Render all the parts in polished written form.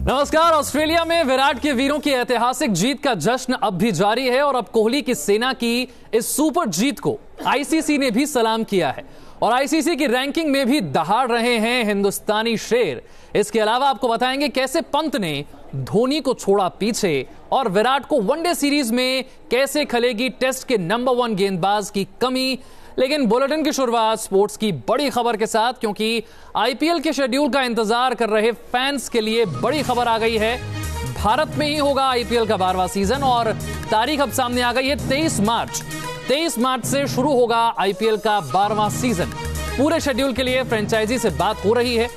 नमस्कार। ऑस्ट्रेलिया में विराट के वीरों की ऐतिहासिक जीत का जश्न अब भी जारी है और अब कोहली की सेना की इस सुपर जीत को आईसीसी ने भी सलाम किया है और आईसीसी की रैंकिंग में भी दहाड़ रहे हैं हिंदुस्तानी शेर। इसके अलावा आपको बताएंगे कैसे पंत ने धोनी को छोड़ा पीछे और विराट को वनडे सीरीज में कैसे खलेगी टेस्ट के नंबर 1 गेंदबाज की कमी। लेकिन बुलेटिन की शुरुआत स्पोर्ट्स की बड़ी खबर के साथ, क्योंकि आईपीएल के शेड्यूल का इंतजार कर रहे फैंस के लिए बड़ी खबर आ गई है। भारत में ही होगा आईपीएल का 12वां सीजन और तारीख अब सामने आ गई है 23 मार्च। 23 मार्च से शुरू होगा आईपीएल का 12वां सीजन। पूरे शेड्यूल के लिए फ्रेंचाइजी से बात हो रही है।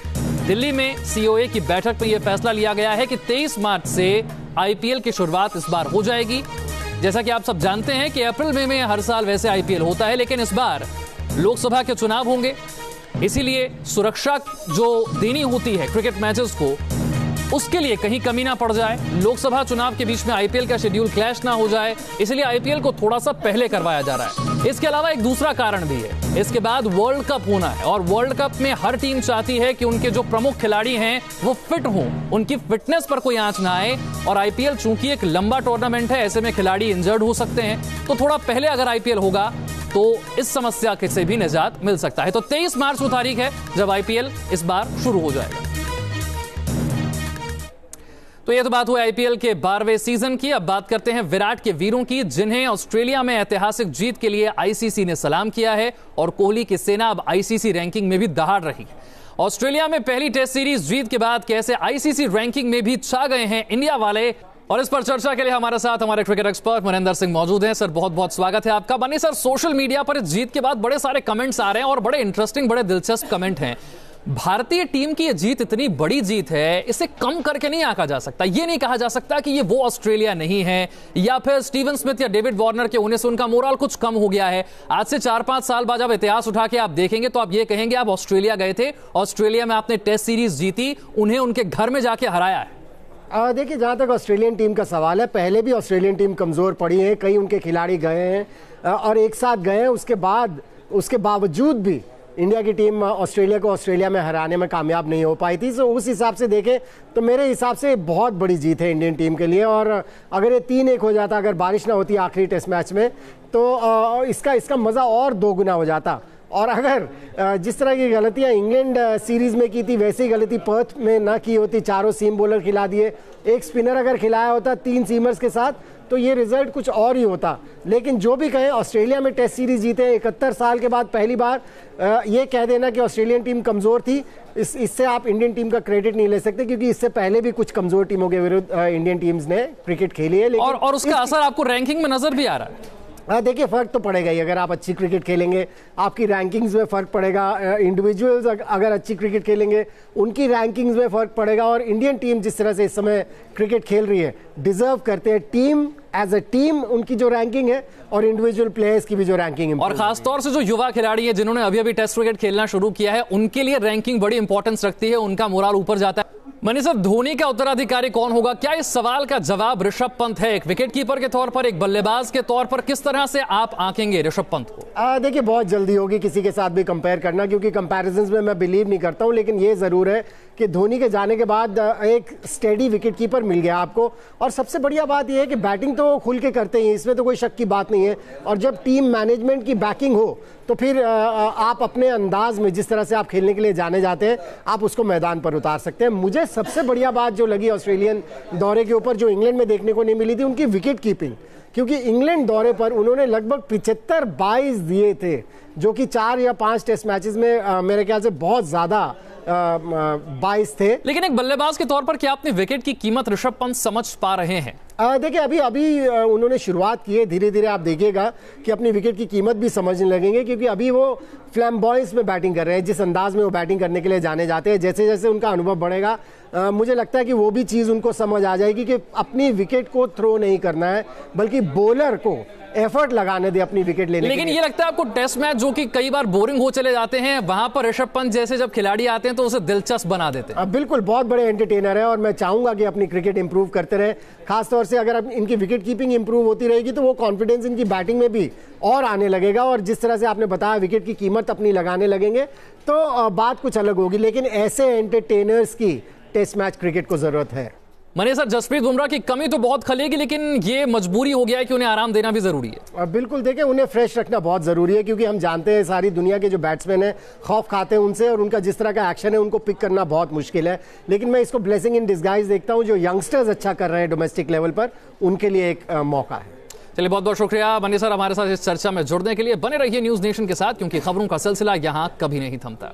दिल्ली में सीओए की बैठक में यह फैसला लिया गया है कि 23 मार्च से आईपीएल की शुरुआत इस बार हो जाएगी। जैसा कि आप सब जानते हैं कि अप्रैल मई में हर साल वैसे आईपीएल होता है, लेकिन इस बार लोकसभा के चुनाव होंगे, इसीलिए सुरक्षा जो देनी होती है क्रिकेट मैचेस को, उसके लिए कहीं कमी ना पड़ जाए, लोकसभा चुनाव के बीच में आईपीएल का शेड्यूल क्लैश ना हो जाए, इसलिए आईपीएल को थोड़ा सा पहले करवाया जा रहा है। इसके अलावा एक दूसरा कारण भी है, इसके बाद वर्ल्ड कप होना है और वर्ल्ड कप में हर टीम चाहती है कि उनके जो प्रमुख खिलाड़ी हैं वो फिट हों, उनकी फिटनेस पर कोई आंच ना आए। और आईपीएल चूंकि एक लंबा टूर्नामेंट है, ऐसे में खिलाड़ी इंजर्ड हो सकते हैं, तो थोड़ा पहले अगर आईपीएल होगा तो इस समस्या से भी निजात मिल सकता है। तो 23 मार्च वो तारीख है जब आईपीएल इस बार शुरू हो जाएगा। तो ये तो बात हुई आईपीएल के 12वें सीजन की। अब बात करते हैं विराट के वीरों की, जिन्हें ऑस्ट्रेलिया में ऐतिहासिक जीत के लिए आईसीसी ने सलाम किया है और कोहली की सेना अब आईसीसी रैंकिंग में भी दहाड़ रही है। ऑस्ट्रेलिया में पहली टेस्ट सीरीज जीत के बाद कैसे आईसीसी रैंकिंग में भी छा गए हैं इंडिया वाले, और इस पर चर्चा के लिए हमारे साथ हमारे क्रिकेट एक्सपर्ट मनिंदर सिंह मौजूद हैं। सर बहुत बहुत स्वागत है आपका। मनी सर, सोशल मीडिया पर इस जीत के बाद बड़े सारे कमेंट्स आ रहे हैं और बड़े इंटरेस्टिंग, बड़े दिलचस्प कमेंट हैं। भारतीय टीम की ये जीत इतनी बड़ी जीत है, इसे कम करके नहीं आंका जा सकता। ये नहीं कहा जा सकता कि ये वो ऑस्ट्रेलिया नहीं है, या फिर स्टीवन स्मिथ या डेविड वार्नर के होने से उनका मोरल कुछ कम हो गया है। आज से 4-5 साल बाद जब इतिहास उठा के आप देखेंगे तो आप ये कहेंगे आप ऑस्ट्रेलिया गए थे, ऑस्ट्रेलिया में आपने टेस्ट सीरीज जीती, उन्हें उनके घर में जाके हराया है। देखिए, जहाँ तक ऑस्ट्रेलियन टीम का सवाल है, पहले भी ऑस्ट्रेलियन टीम कमज़ोर पड़ी है, कई उनके खिलाड़ी गए हैं और एक साथ गए हैं, उसके बावजूद भी इंडिया की टीम ऑस्ट्रेलिया को ऑस्ट्रेलिया में हराने में कामयाब नहीं हो पाई थी। तो उस हिसाब से देखें तो मेरे हिसाब से बहुत बड़ी जीत है इंडियन टीम के लिए। और अगर ये 3-1 हो जाता, अगर बारिश ना होती आखिरी टेस्ट मैच में, तो इसका मज़ा और 2 गुना हो जाता। और अगर जिस तरह की गलतियां इंग्लैंड सीरीज में की थी, वैसी गलती पर्थ में ना की होती, 4 सीम बॉलर खिला दिए, एक स्पिनर अगर खिलाया होता 3 सीमर्स के साथ, तो ये रिजल्ट कुछ और ही होता। लेकिन जो भी कहें, ऑस्ट्रेलिया में टेस्ट सीरीज जीते 71 साल के बाद पहली बार। ये कह देना कि ऑस्ट्रेलियन टीम कमज़ोर थी, इससे आप इंडियन टीम का क्रेडिट नहीं ले सकते, क्योंकि इससे पहले भी कुछ कमज़ोर टीमों के विरुद्ध इंडियन टीम्स ने क्रिकेट खेली है। और उसका असर आपको रैंकिंग में नजर भी आ रहा है। देखिए, फर्क तो पड़ेगा ही। अगर आप अच्छी क्रिकेट खेलेंगे आपकी रैंकिंग्स में फर्क पड़ेगा, इंडिविजुअल्स अगर अच्छी क्रिकेट खेलेंगे उनकी रैंकिंग्स में फर्क पड़ेगा। और इंडियन टीम जिस तरह से इस समय क्रिकेट खेल रही है, डिजर्व करते हैं टीम एज अ टीम उनकी जो रैंकिंग है और इंडिविजुअल प्लेयर्स की भी जो रैंकिंग है। और खासतौर से जो युवा खिलाड़ी हैं जिन्होंने अभी अभी टेस्ट क्रिकेट खेलना शुरू किया है, उनके लिए रैंकिंग बड़ी इंपॉर्टेंस रखती है, उनका मोरल ऊपर जाता है। मनी सर, धोनी का उत्तराधिकारी कौन होगा? क्या इस सवाल का जवाब ऋषभ पंत है? एक विकेटकीपर के तौर पर, एक बल्लेबाज के तौर पर किस तरह से आप आंकेंगे ऋषभ पंत को? देखिए, बहुत जल्दी होगी किसी के साथ भी कंपेयर करना, क्योंकि कंपैरिजंस में मैं बिलीव नहीं करता हूं। लेकिन ये जरूर है कि धोनी के जाने के बाद एक स्टेडी विकेटकीपर मिल गया आपको। और सबसे बढ़िया बात यह है कि बैटिंग तो खुल के करते ही, इसमें तो कोई शक की बात नहीं है। और जब टीम मैनेजमेंट की बैकिंग हो तो फिर आप अपने अंदाज में, जिस तरह से आप खेलने के लिए जाने जाते हैं, आप उसको मैदान पर उतार सकते हैं। मुझे सबसे बढ़िया बात जो लगी ऑस्ट्रेलियन दौरे के ऊपर, जो इंग्लैंड में देखने को नहीं मिली थी, उनकी विकेट कीपिंग। क्योंकि इंग्लैंड दौरे पर उन्होंने लगभग 75-22 दिए थे, जो कि 4 या 5 टेस्ट मैचेस में मेरे ख्याल से बहुत ज्यादा 22 थे। लेकिन एक बल्लेबाज के तौर पर क्या अपनी विकेट की कीमत ऋषभ पंत समझ पा रहे हैं? देखिए, अभी उन्होंने शुरुआत की है, धीरे धीरे आप देखिएगा कि अपनी विकेट की कीमत भी समझने लगेंगे, क्योंकि अभी वो फ्लैम्बॉयंस में बैटिंग कर रहे हैं। जिस अंदाज में वो बैटिंग करने के लिए जाने जाते हैं, जैसे जैसे उनका अनुभव बढ़ेगा, मुझे लगता है कि वो भी चीज़ उनको समझ आ जाएगी कि अपनी विकेट को थ्रो नहीं करना है, बल्कि बॉलर को एफर्ट लगाने दे अपनी विकेट लेने। लेकिन ये लगता है आपको टेस्ट मैच जो कि कई बार बोरिंग हो चले जाते हैं, वहां पर ऋषभ पंत जैसे जब खिलाड़ी आते हैं तो उसे दिलचस्प बना देते हैं? बिल्कुल, बहुत बड़े एंटरटेनर है और मैं चाहूंगा कि अपनी क्रिकेट इंप्रूव करते रहे। खासतौर से अगर इनकी विकेट कीपिंग इंप्रूव होती रहेगी तो वो कॉन्फिडेंस इनकी बैटिंग में भी और आने लगेगा। और जिस तरह से आपने बताया विकेट की कीमत अपनी लगाने लगेंगे तो बात कुछ अलग होगी। लेकिन ऐसे एंटरटेनर्स की टेस्ट मैच क्रिकेट को जरूरत है। मनीष सर, जसप्रीत बुमराह की कमी तो बहुत खलेगी, लेकिन ये मजबूरी हो गया है कि उन्हें आराम देना भी जरूरी है। बिल्कुल, देखिए उन्हें फ्रेश रखना बहुत जरूरी है, क्योंकि हम जानते हैं सारी दुनिया के जो बैट्समैन हैं खौफ खाते हैं उनसे, और उनका जिस तरह का एक्शन है उनको पिक करना बहुत मुश्किल है। लेकिन मैं इसको ब्लेसिंग इन डिस्गाइज देखता हूं, जो यंगस्टर्स अच्छा कर रहे हैं डोमेस्टिक लेवल पर, उनके लिए एक मौका है। चलिए, बहुत बहुत शुक्रिया मनीष सर हमारे साथ इस चर्चा में जुड़ने के लिए। बने रहिए न्यूज नेशन के साथ, क्योंकि खबरों का सिलसिला यहां कभी नहीं थमता।